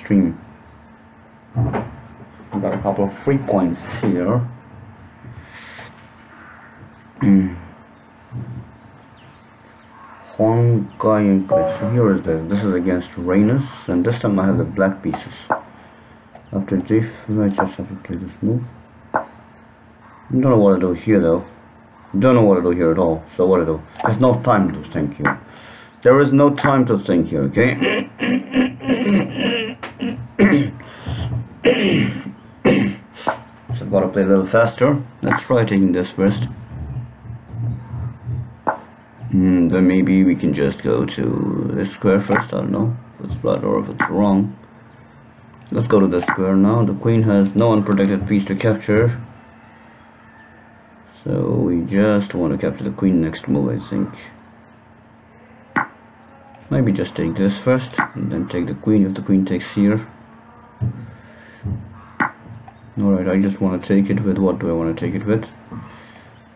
stream. I've got a couple of free points here. Huang Gai and so here is this is against Rainas, and this time I have the black pieces. After g5, I just have to play this move. Don't know what to do here though. Don't know what to do here at all. So what to do? There's no time to think here. There is no time to think here, okay? So I've got to play a little faster. Let's try taking this first. Then maybe we can just go to this square first. I don't know if it's right or if it's wrong. Let's go to this square now. The queen has no unprotected piece to capture. So we just want to capture the queen next move, I think. Maybe just take this first and then take the queen if the queen takes here. Alright, I just want to take it with, what do I want to take it with?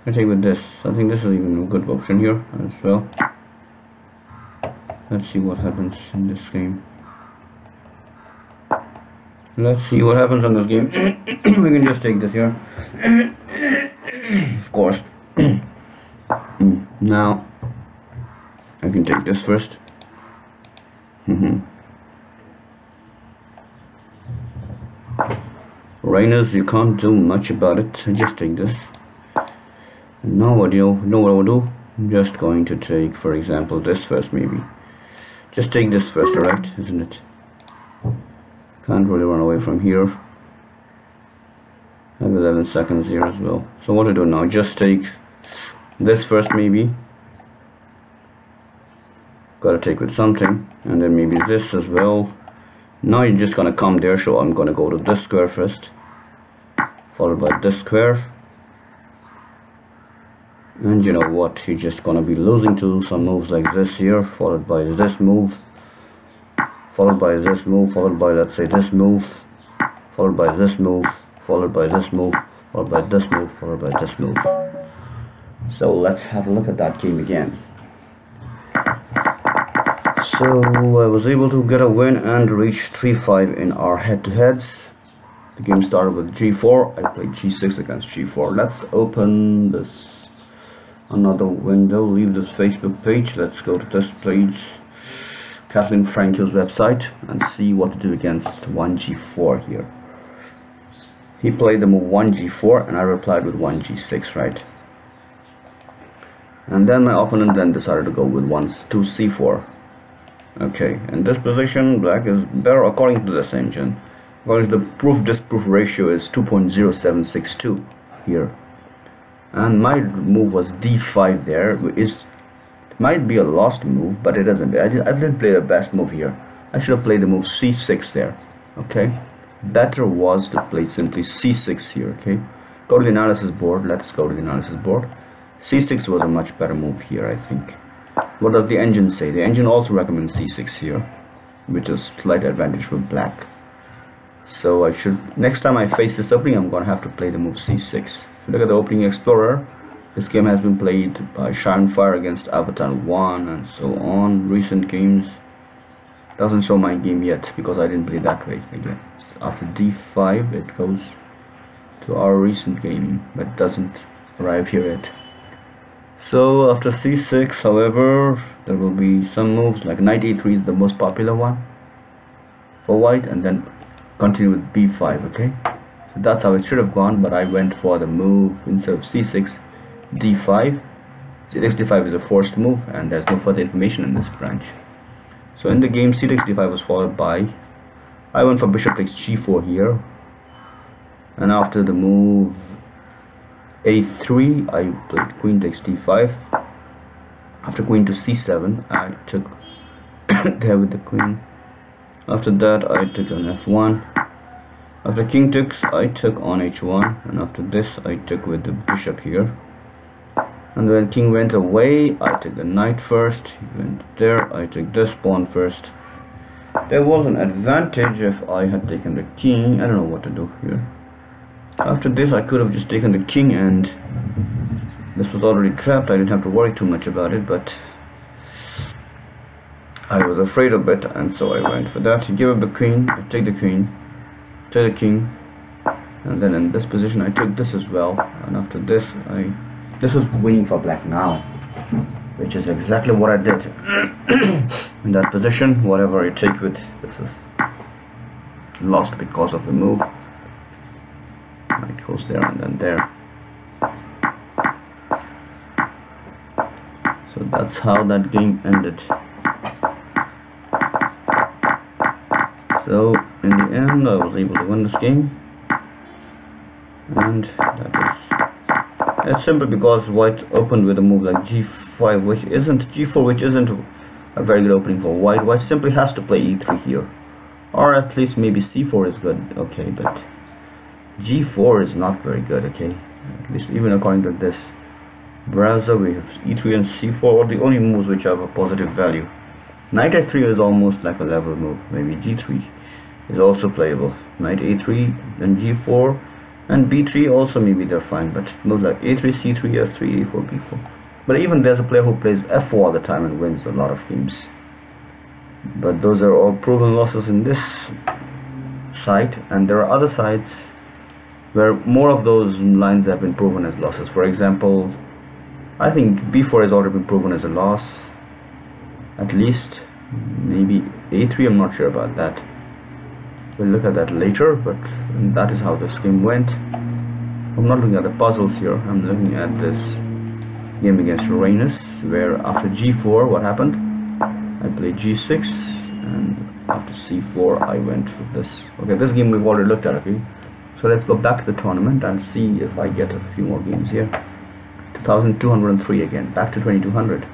I take with this. I think this is even a good option here as well. Let's see what happens in this game. Let's see what happens in this game. We can just take this here. Of course. Now I can take this first. Rainas, you can't do much about it. Just take this. And now what do you know what I will do? I'm just going to take, for example, this first maybe. Just take this first, alright, isn't it? Can't really run away from here. I have 11 seconds here as well. So what to do now? Just take this first maybe. Gotta take with something, and then maybe this as well. Now you're just gonna come there, so I'm gonna go to this square first, followed by this square. And you know what, you're just gonna be losing to some moves like this here, followed by this move, followed by this move, followed by, let's say, this move, followed by this move, followed by this move, followed by this move, followed by this move. So let's have a look at that game again. So I was able to get a win and reach 3-5 in our head-to-heads. The game started with g4. I played g6 against g4. Let's open this another window, leave this Facebook page. Let's go to this page, Kathleen Frankel's website, and see what to do against 1g4 here. He played the move 1g4 and I replied with 1g6, right? And then my opponent then decided to go with 2c4. Okay, in this position black is better according to this engine. According to the proof-disproof ratio is 2.0762 here. And my move was d5 there. It might be a lost move, but it doesn't. I didn't play the best move here. I should have played the move c6 there. Okay, better was to play simply c6 here. Okay, go to the analysis board. Let's go to the analysis board. c6 was a much better move here, I think. What does the engine say? The engine also recommends c6 here, which is slight advantage for black. So I should, next time I face this opening, I'm gonna have to play the move c6. If you look at the opening explorer, this game has been played by Shine Fire against Avatar 1 and so on. Recent games doesn't show my game yet because I didn't play that way. Again, after d5 it goes to our recent game, but doesn't arrive here yet. So after c6, however, there will be some moves like knight a3 is the most popular one for white, and then continue with b5. Okay, so that's how it should have gone, but I went for the move instead of c6, d5. c6 d5 is a forced move and there's no further information in this branch. So in the game, c6 d5 was followed by, I went for bishop takes g4 here, and after the move a3 I played queen takes d5. After queen to c7 I took there with the queen. After that I took on f1. After king takes I took on h1, and after this I took with the bishop here. And when king went away I took the knight first. He went there, I took this pawn first. There was an advantage if I had taken the king. I don't know what to do here. After this I could have just taken the king and this was already trapped. I didn't have to worry too much about it, but I was afraid of it, and so I went for that. He gave up the queen. I take the queen, take the king, and then in this position I took this as well. And after this, this was winning for black now, which is exactly what I did. In that position, whatever I take with this is lost because of the move. It goes there and then there. So that's how that game ended. So in the end I was able to win this game, and it's simply because white opened with a move like g5, which isn't g4, which isn't a very good opening for white. White simply has to play e3 here, or at least maybe c4 is good, okay, but g4 is not very good, okay, at least even according to this browser. We have e3 and c4 are the only moves which have a positive value. Knight h3 is almost like a level move. Maybe g3 is also playable. Knight a3, then g4, and b3 also maybe they're fine, but moves like a3, c3, f3, a4, b4. But even there's a player who plays f4 all the time and wins a lot of games. But those are all proven losses in this site, and there are other sites where more of those lines have been proven as losses. For example, I think b4 has already been proven as a loss, at least. Maybe a3, I'm not sure about that. We'll look at that later, but that is how this game went. I'm not looking at the puzzles here, I'm looking at this game against Uranus, where after g4 what happened? I played g6, and after c4 I went for this. Okay, this game we've already looked at, okay? So let's go back to the tournament and see if I get a few more games here. 2203 again, back to 2200.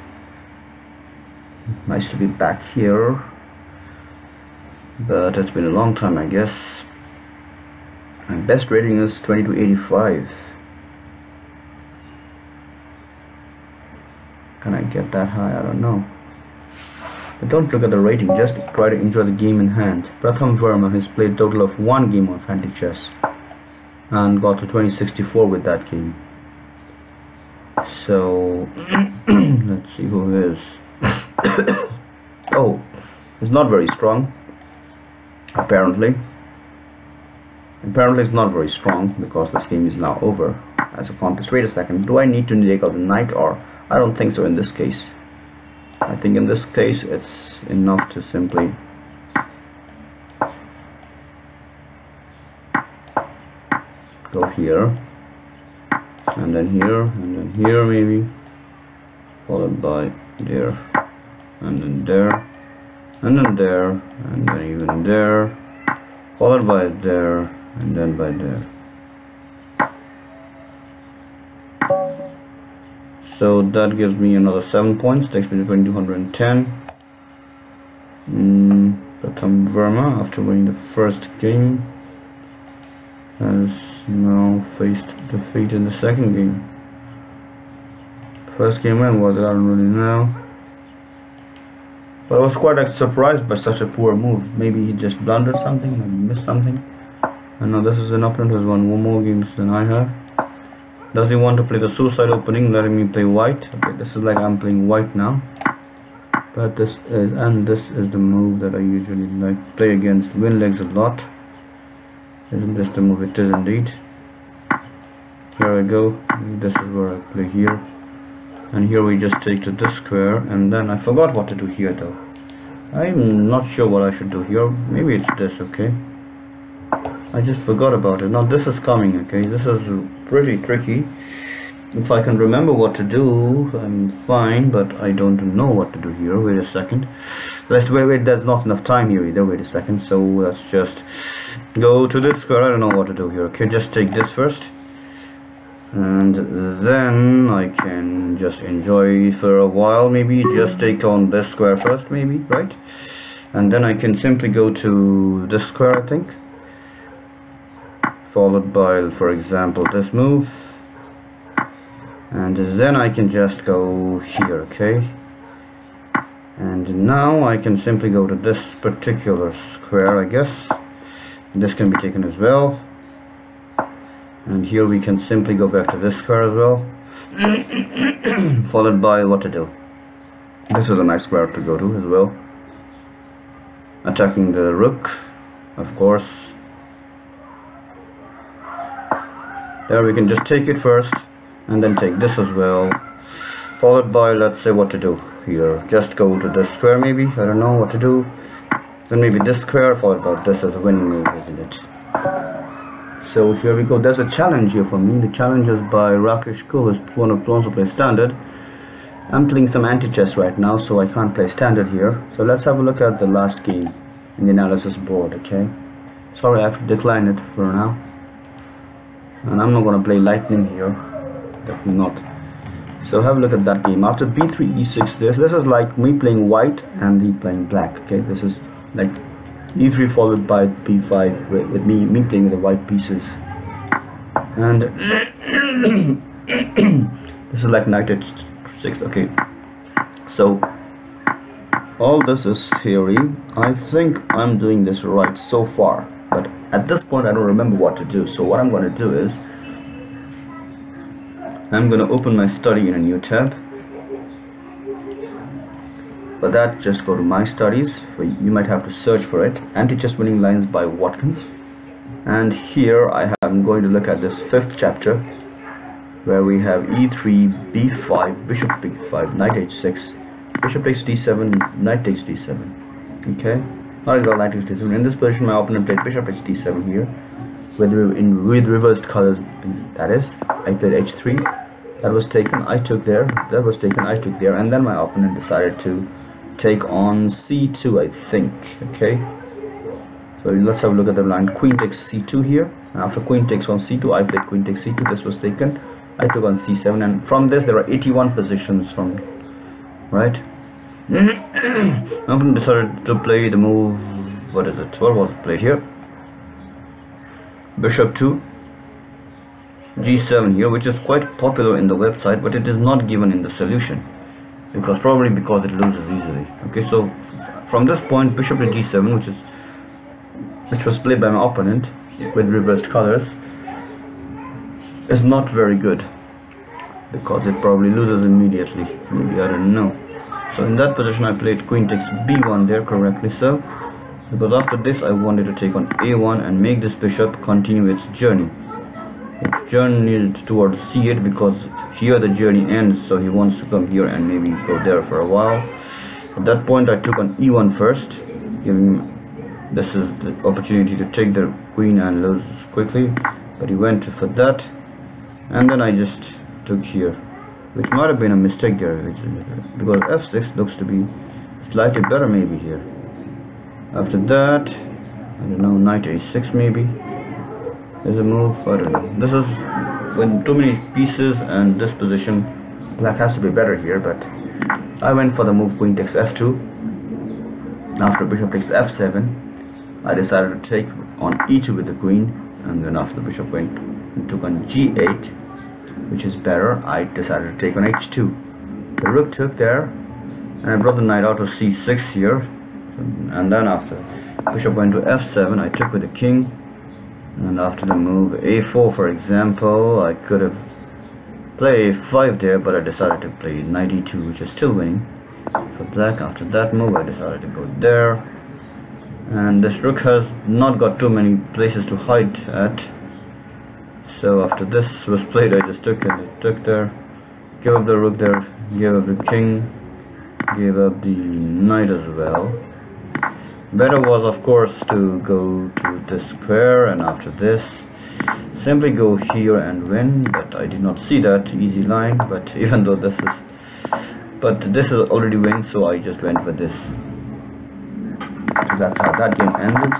Nice to be back here, but it's been a long time, I guess. My best rating is 2285. Can I get that high? I don't know. But don't look at the rating, just try to enjoy the game in hand. Pratham Verma has played a total of 1 game of Antichess and got to 2064 with that game. So let's see who is. Oh, it's not very strong. Apparently it's not very strong, because this game is now over as a contest. Wait a second, do I need to take out the knight? Or I don't think so in this case. I think in this case it's enough to simply go here, and then here, and then here maybe, followed by there, and then there, and then there, and then even there, followed by there, and then by there. So that gives me another 7 points, takes me to 2210. Pratham Verma, after winning the first game, has now faced defeat in the second game. First game when was it? I don't really know. But I was quite surprised by such a poor move. Maybe he just blundered something, maybe missed something. And now this is an opponent who has won more games than I have. Does he want to play the suicide opening, letting me play white? Okay, this is like I'm playing white now. But this is the move that I usually like play against win legs a lot. Isn't this the move? It is indeed. Here I go. This is where I play here. And here we just take to this square, and then I forgot what to do here though. I'm not sure what I should do here. Maybe it's this, okay? I just forgot about it. Now this is coming, okay? This is pretty tricky. If I can remember what to do, I'm fine, but I don't know what to do here. Wait a second. Let's wait, there's not enough time here either. Wait a second. So let's just go to this square. I don't know what to do here. Okay, just take this first. And then I can just enjoy for a while, maybe just take on this square first, maybe, right? And then I can simply go to this square, I think, followed by, for example, this move, and then I can just go here, okay? And now I can simply go to this particular square, I guess. This can be taken as well. And here we can simply go back to this square as well. Followed by what to do. This is a nice square to go to as well. attacking the rook, of course. There we can just take it first and then take this as well, followed by, let's say, what to do here. Just go to this square maybe, I don't know what to do. Then maybe this square, followed by this as a winning move, isn't it? So here we go. There's a challenge here for me. The challenge is by Rakesh Kul, is one of pawns to play standard. I'm playing some anti-chess right now, so I can't play standard here. So let's have a look at the last game in the analysis board, okay? Sorry, I have to decline it for now. And I'm not going to play lightning here. Definitely not. So have a look at that game. After b3, e6, this is like me playing white and he playing black, okay? This is like e3 followed by b5 with me playing with the white pieces. And this is like knight h6, okay? So all this is theory. I think I'm doing this right so far, but at this point I don't remember what to do. So what I'm going to do is I'm going to open my study in a new tab. For that, just go to my studies. You might have to search for it. Anti-Chess Winning Lines by Watkins. And here I'm going to look at this 5th chapter, where we have e3, b5, bishop b5, knight h6, bishop takes d7, knight takes d7. Okay, not exactly knight takes d7. In this position, my opponent played bishop h7 here, with reversed colors. That is, I played h3. That was taken. I took there. That was taken. I took there, and then my opponent decided to take on c2, I think. Okay, so let's have a look at the line. Queen takes c2 here, and after queen takes on c2, I played queen takes c2. This was taken. I took on c7, and from this there are 81 positions from, right? My opponent decided to play the move, what is it? What was played here? Bishop 2, g7 here, which is quite popular in the website, but it is not given in the solution, probably because it loses easily. Okay, so from this point, bishop to g7, which was played by my opponent with reversed colors, is not very good, because it probably loses immediately. Maybe, I don't know. So in that position, I played queen takes b1 there correctly, so because after this I wanted to take on a1 and make this bishop continue its journey. Its journey towards c8, because here the journey ends, so he wants to come here and maybe go there for a while. At that point I took on e1 first, giving this is the opportunity to take the queen and lose quickly, but he went for that, and then I just took here, which might have been a mistake there, because f6 looks to be slightly better maybe here. After that, I don't know, knight a6 maybe is a move. I don't know. This is with too many pieces, and this position black has to be better here, but I went for the move queen takes f2. After bishop takes f7, I decided to take on e2 with the queen, and then after the bishop went and took on g8, which is better, I decided to take on h2. The rook took there, and I brought the knight out to c6 here. And then after bishop went to f7, I took with the king, and after the move a4, for example, I could have played a5 there, but I decided to play knight e2, which is still winning for black. After that move, I decided to go there, and this rook has not got too many places to hide at. So after this was played, I just took it. I took there, gave up the rook there, gave up the king, gave up the knight as well. Better was, of course, to go to this square, and after this simply go here and win, but I did not see that easy line. But even though this is already win, so I just went with this. So that's how that game ended,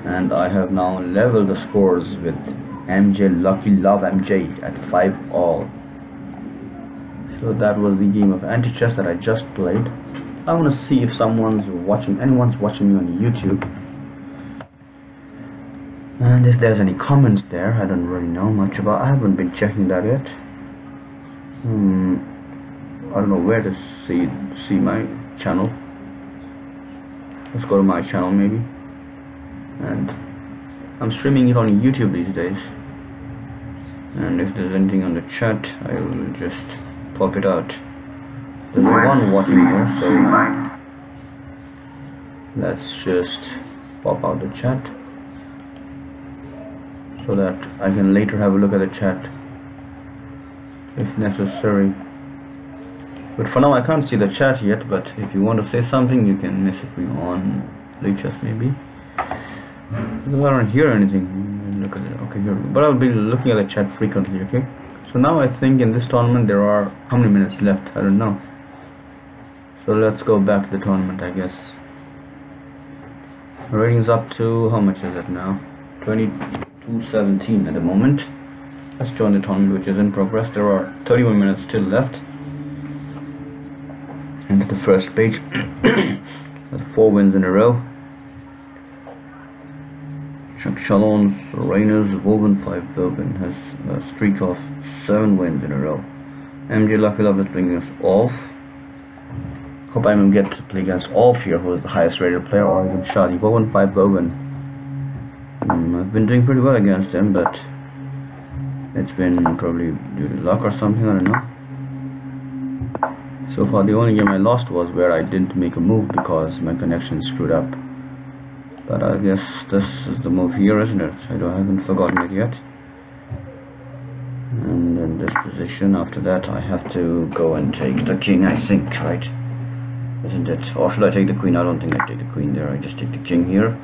and I have now leveled the scores with MJ, Lucky Love MJ, at 5-all. So that was the game of anti-chess that I just played. I want to see if anyone's watching me on YouTube, and if there's any comments there. I don't really know much about. I haven't been checking that yet. I don't know where to see my channel. Let's go to my channel maybe, and I'm streaming it on YouTube these days. And if there's anything on the chat, I will just pop it out. There's one watching here, so Let's just pop out the chat so that I can later have a look at the chat if necessary. But for now I can't see the chat yet, but if you want to say something you can message me on Antichess maybe. Because I don't hear anything. Look at it. Okay, here. But I'll be looking at the chat frequently, okay? So now I think in this tournament there are how many minutes left? I don't know. So let's go back to the tournament, I guess. The rating's up to, how much is it now? 22:17 at the moment. Let's join the tournament which is in progress. There are 31 minutes still left. And the first page with 4 wins in a row. Chalons, Rainers, Woven 5 Woven has a streak of 7 wins in a row. MJ Lucky Love is bringing us off. Hope I will get to play against Off here, who is the highest rated player, or even Shadi. Woven 5 Woven. I've been doing pretty well against him, but it's been probably due to luck or something, I don't know. So far the only game I lost was where I didn't make a move because my connection screwed up. But I guess this is the move here, isn't it? I haven't forgotten it yet. And in this position, after that I have to go and take the king, I think, right? Isn't it? Or should I take the queen? I don't think I take the queen there, I just take the king here.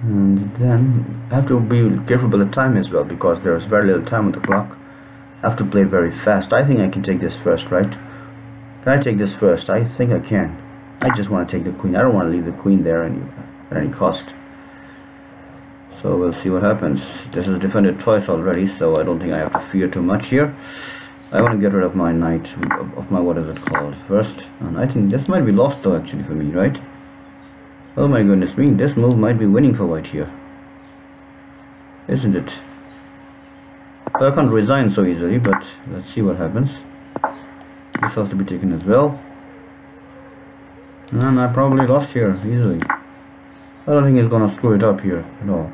And then I have to be careful about the time as well, because there's very little time on the clock. I have to play very fast. I think I can take this first, right? Can I take this first? I think I can. I just want to take the queen. I don't want to leave the queen there at any cost. So we'll see what happens. This is defended twice already, so I don't think I have to fear too much here. I want to get rid of my knight, of my, what is it called, first. And I think this might be lost though actually for me, right? Oh my goodness me, this move might be winning for white here. Isn't it? So I can't resign so easily, but let's see what happens. This has to be taken as well. And I probably lost here easily. I don't think he's gonna screw it up here at all.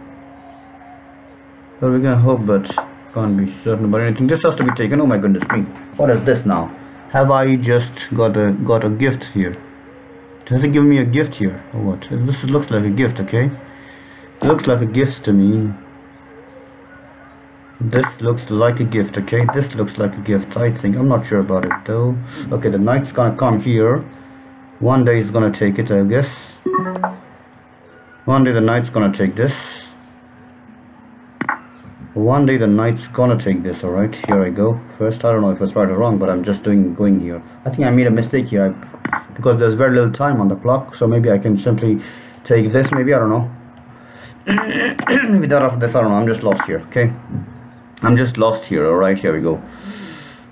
But we can hope, but can't be certain about anything. This has to be taken. Oh my goodness me! What is this now? Have I just got a gift here? Does it give me a gift here or what? This looks like a gift, okay? It looks like a gift to me. This looks like a gift, okay? This looks like a gift, I think. I'm not sure about it though. Okay, the knight's gonna come here. One day he's gonna take it, I guess. One day the knight's gonna take this. One day the knight's gonna take this, alright? Here I go. First, I don't know if it's right or wrong, but I'm just going here. I think I made a mistake here because there's very little time on the clock, so maybe I can simply take this, maybe, I don't know. Maybe that after this, I don't know, I'm just lost here, okay? I'm just lost here, alright, here we go.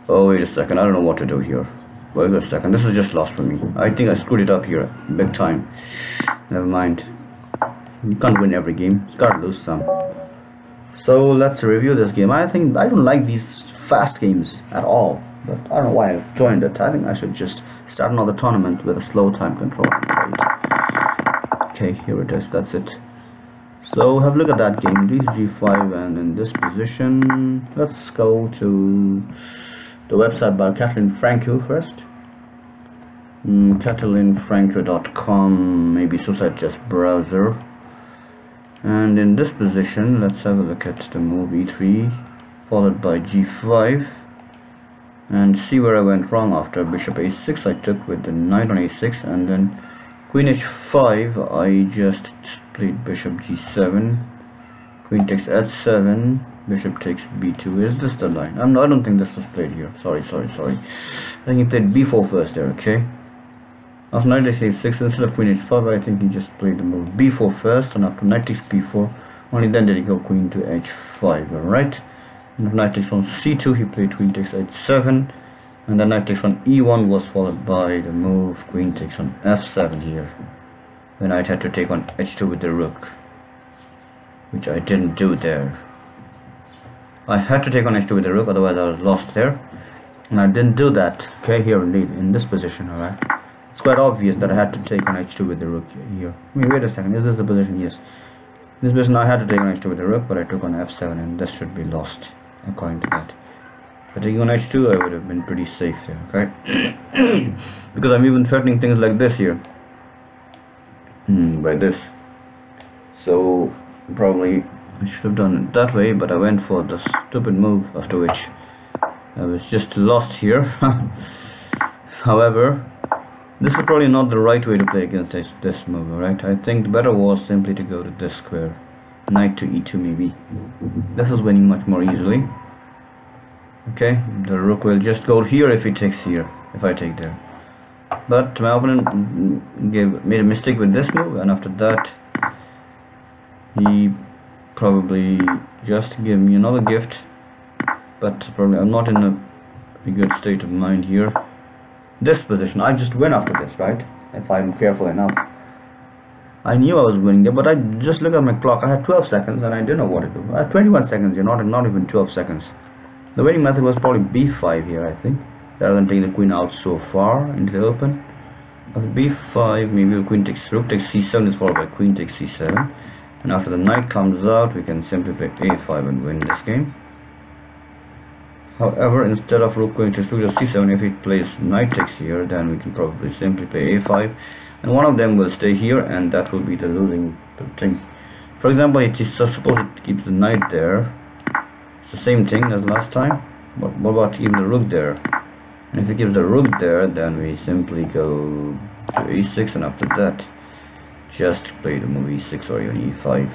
Oh, wait a second, I don't know what to do here. Wait a second, this is just lost for me. I think I screwed it up here, big time. Never mind. You can't win every game, you gotta lose some. So let's review this game. I think I don't like these fast games at all, but I don't know why I joined it. I think I should just start another tournament with a slow time control. Right. Okay, here it is, that's it. So have a look at that game, d5, and in this position, let's go to the website by Kathleen Franco first. CathleenFranco.com, maybe Suicide Chess browser. And in this position, let's have a look at the move e3, followed by g5, and see where I went wrong after bishop a6 I took with the knight on a6, and then queen h5 I just played bishop g7, queen takes h7, bishop takes b2. Is this the line? I don't think this was played here. Sorry. I think he played b4 first there, okay? After knight takes a6, instead of queen h5, I think he just played the move b4 first, and after knight takes b4, only then did he go queen to h5, alright? And if knight takes on c2, he played queen takes h7, and then knight takes on e1 was followed by the move queen takes on f7 here. The knight had to take on h2 with the rook, which I didn't do there. I had to take on h2 with the rook, otherwise I was lost there, and I didn't do that. Okay, here indeed, in this position, alright? It's quite obvious that I had to take on h2 with the rook here. Wait a second, is this the position? Yes. In this position I had to take on h2 with the rook, but I took on f7, and this should be lost, according to that. If I take on h2, I would have been pretty safe there, okay? Because I'm even threatening things like this here. by this. So probably I should have done it that way, but I went for the stupid move, after which I was just lost here. However, this is probably not the right way to play against this move, right? I think the better was simply to go to this square, knight to e2 maybe. This is winning much more easily. Okay, the rook will just go here if he takes here, if I take there. But my opponent made a mistake with this move, and after that he probably just gave me another gift. But probably I'm not in a good state of mind here. This position, I just win after this, right? If I'm careful enough. I knew I was winning there, but I just look at my clock. I had 12 seconds and I didn't know what to do. I had 21 seconds here, not even 12 seconds. The winning method was probably b5 here, I think, rather than taking the queen out so far into the open. After b5, maybe the queen takes, rook takes c7 is followed by queen takes c7. And after the knight comes out, we can simply play a5 and win this game. However, instead of rook going to c7, if he plays knight takes here, then we can probably simply play a5, and one of them will stay here, and that will be the losing thing. For example, suppose it keeps the knight there. It's the same thing as last time, but what about keeping the rook there? And if he keeps the rook there, then we simply go to e6, and after that just play the move e6 or even e5.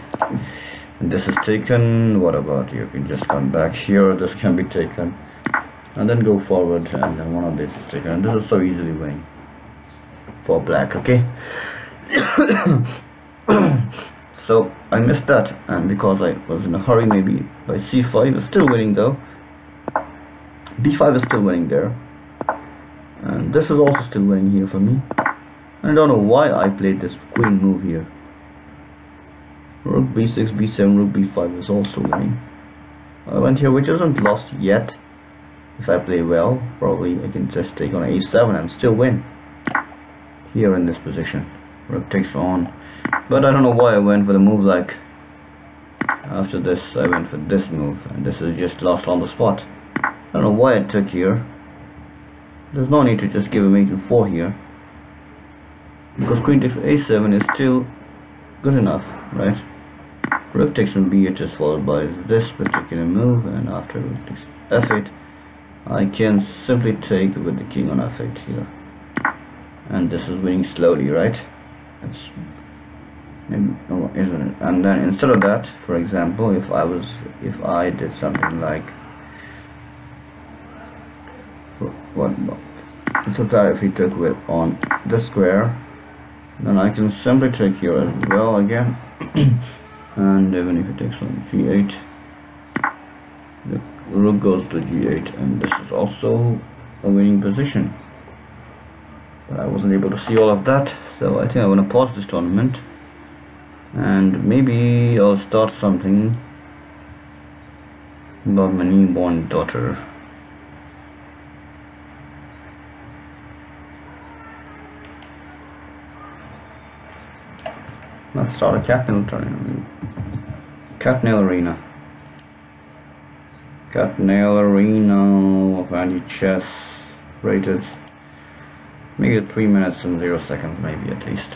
And this is taken. What about you can just come back here, this can be taken, and then go forward, and then one of these is taken, and this is so easily winning for black. Okay. So I missed that, and because I was in a hurry, maybe by c5 is still winning though, b5 is still winning there, and this is also still winning here for me. And I don't know why I played this queen move here. Rook b6, b7, rook b5 is also winning. I went here, which isn't lost yet. If I play well, probably I can just take on a7 and still win here in this position. Rook takes on, but I don't know why I went for the move. Like after this I went for this move, and this is just lost on the spot. I don't know why I took here. There's no need to just give a mate to 4 here, because queen takes a7 is still good enough, right? Rook takes on b8 is followed by this particular move, and after rook takes f8, I can simply take with the king on f8 here, and this is winning slowly, right? It's maybe, oh, isn't it? And then instead of that, for example, if I did something like instead of that, if he took with on this square, then I can simply take here as well again. And even if it takes on g8, the rook goes to g8, and this is also a winning position. But I wasn't able to see all of that, so I think I'm going to pause this tournament, and maybe I'll start something about my newborn daughter. Let's start a Catnail tournament. Catnail Arena. Catnail Arena of Antichess, rated. Make it 3 minutes and 0 seconds, maybe at least.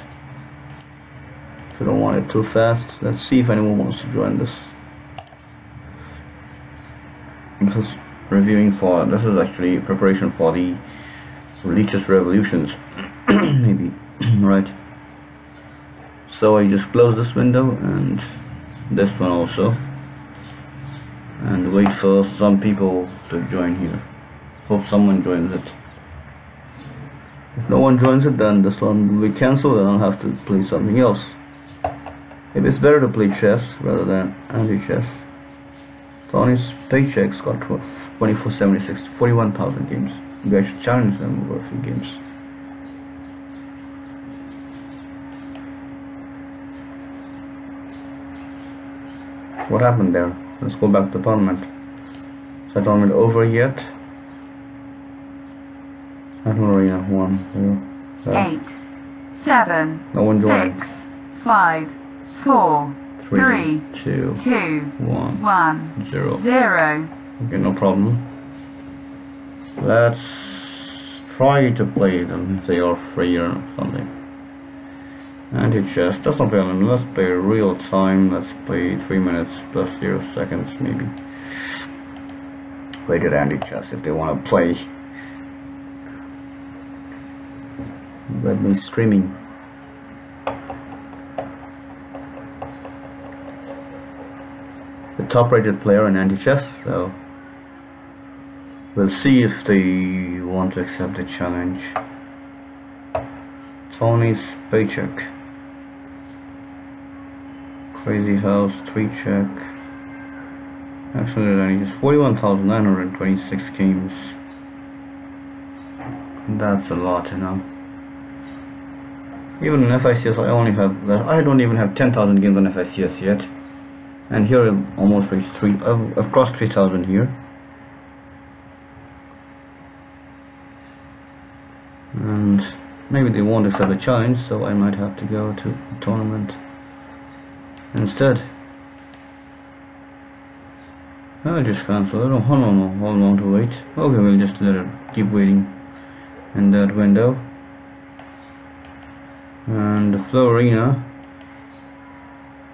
If you don't want it too fast, let's see if anyone wants to join this. This is reviewing for. This is actually preparation for the religious revolutions, maybe, right? So I just close this window and this one also, and wait for some people to join here. Hope someone joins it. If no one joins it, then this one will be cancelled, and I'll have to play something else. Maybe it's better to play chess rather than anti-chess. Tony's paychecks got 2476, 41,000 games. Maybe I should challenge them over a few games. What happened there? Let's go back to the tournament. Is the tournament over yet? I don't know, yeah, 1, 0, 8, 7, no one joined. 6, 5, 4, 3, 2, 1, 0. Okay, no problem. Let's try to play them if they are free or something. Antichess. That's not bad. Let's play real time. Let's play 3 minutes plus 0 seconds maybe. Rated Antichess if they want to play. Let me streaming. The top rated player in Antichess, so we'll see if they want to accept the challenge. Tony Spacek. Crazy House 3 check. Actually, Antichess 41,926 games. That's a lot, you know. Even in FICS, I only have that. I don't even have 10,000 games on FICS yet. And here I've almost reached 3. I've crossed 3,000 here. And maybe they won't accept the challenge, so I might have to go to a tournament instead. I'll just cancel it. Oh, hold on to wait. Okay, we'll just let it keep waiting in that window. And the Florina.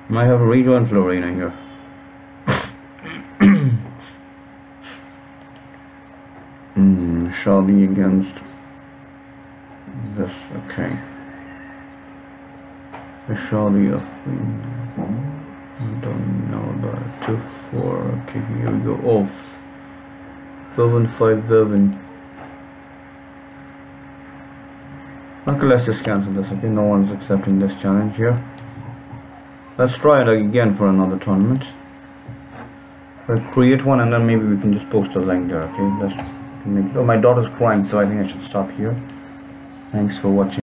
Might have a rejoin Florina here. Shall be against this. Okay. Shall be a. I don't know about it. 2-4. Okay, here we go. Off. 5 Velvin. Okay, let's just cancel this. Okay, no one's accepting this challenge here. Let's try it again for another tournament. We'll create one and then maybe we can just post a link there. Okay, let's make it. Oh, my daughter's crying, so I think I should stop here. Thanks for watching.